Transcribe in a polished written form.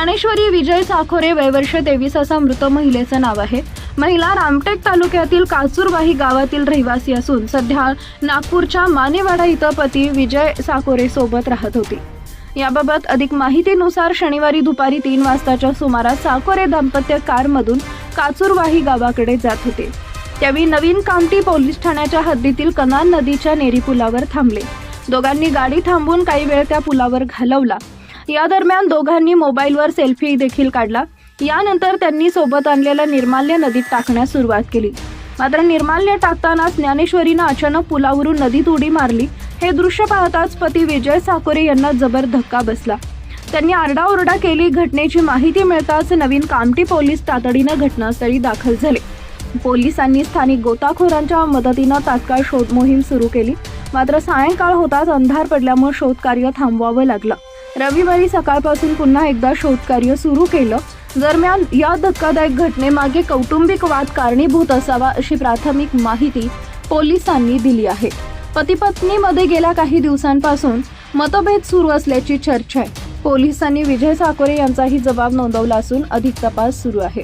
ज्ञानेश्वरी विजय साखोरे वय वर्ष 23 असा मृत महिलेचं नाव आहे। महिला रामटेक तालुक्यातील काचूरवाही गावातील रहिवासी असून सध्या नागपूरच्या मानेवाडा इथं पती विजय साखोरे सोबत राहत होती। याबाबत अधिक माहितीनुसार शनिवारी दुपारी 3 वाजताच्या सुमारास साखोरे दाम्पत्य कारमधून काचूरवाही गावाकडे जात होते। त्यावेळी नवीन कामठी पोलीस ठाण्याच्या हद्दीतील कनान नदीच्या नेरी पुलावर थांबले। दोघांनी गाडी थांबवून काही वेळ त्या पुलावर घालवला। या दरम्यान दोघांनी मोबाईलवर सेल्फी देखील काढला। यानंतर त्यांनी सोबत आणलेल्या निर्माल्य नदीत टाकण्यास सुरुवात केली। मात्र निर्माल्य टाकताना ज्ञानेश्वरीनं अचानक पुलावरून नदीत उडी मारली। हे दृश्य पाहताच पती विजय साखोरे यांना जबर धक्का बसला। त्यांनी आरडाओरडा केली। घटनेची माहिती मिळताच नवीन कामठी पोलीस तातडीनं घटनास्थळी दाखल झाले। पोलिसांनी स्थानिक गोताखोरांच्या मदतीनं तात्काळ शोध मोहीम सुरू केली। मात्र सायंकाळ होताच अंधार पडल्यामुळे शोधकार्य थांबवावं लागलं। रविवारी सकाळपासून पुन्हा एकदा शोधकार्य सुरू केलं। दरम्यान या धक्कादायक घटनेमागे कौटुंबिक वाद कारणीभूत असावा अशी प्राथमिक माहिती पोलिसांनी दिली आहे। पती पत्नीमध्ये गेल्या काही दिवसांपासून मतभेद सुरू असल्याची चर्चा आहे। पोलिसांनी विजय साखोरे यांचाही जबाब नोंदवला असून अधिक तपास सुरू आहे।